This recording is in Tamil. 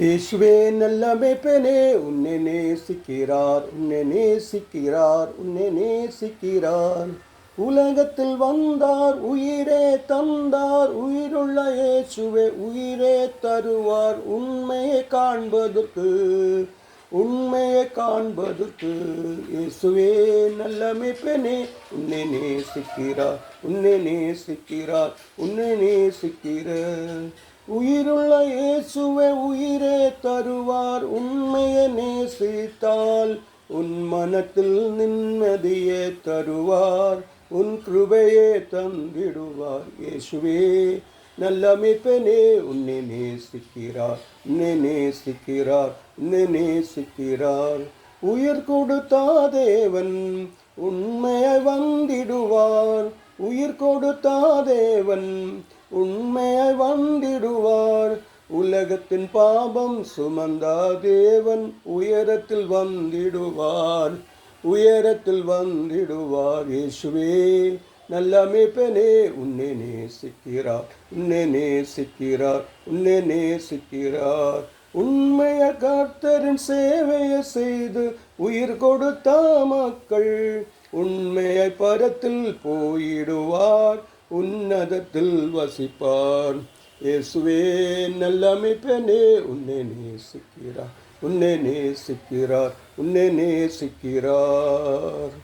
இயேசுவே நல்ல மேய்ப்பனே, உன்னை நேசிக்கிறார், உன்னை நேசிக்கிறார், உன்னை நேசிக்கிறார். உலகத்தில் வந்தார், உயிரே தந்தார், உயிருள்ள இயேசுவே உயிரே தருவார். உண்மையை காண்பதற்கு, உண்மையை காண்பதற்கு. இயேசுவே நல்ல மேய்ப்பனே, உன்னை நேசிக்கிறார், உன்னை நேசிக்கிறார், உன்னை நேசிக்கிறார். உயிருள்ள இயேசுவே உயிரே தருவார். உண்மையை நேசித்தால் உன் மனத்தில் நிம்மதியே தருவார். உன் கிருபையே தந்திடுவார். இயேசுவே நல்ல மேய்ப்பனே, உன்னை நேசிக்கிறார், உன்னை நேசிக்கிறார், உன்னை நேசிக்கிறார். உயிர் கொடுத்தா தேவன் உண்மையை வந்திடுவார். உயிர் கொடுத்தா தேவன் உண்மையை வந்திடுவார். உலகத்தின் பாபம் சுமந்தா தேவன் உயரத்தில் வந்திடுவார், உயரத்தில் வந்திடுவார். இயேசுவே நல்ல மேய்ப்பனே, உன்னை நேசிக்கிறார், உன்னை நேசிக்கிறார், உன்னை நேசிக்கிறார். உண்மைய கர்த்தரின் சேவையை செய்து உயிர் கொடுத்த மக்கள் உண்மையை பரத்தில் போயிடுவார், உன்னதத்தில் வசிப்பார். இயேசுவே நல்ல மேய்ப்பனே, உன்னை நேசிக்கிறார், உன்னை நேசிக்கிறார், உன்னை நேசிக்கிறார்.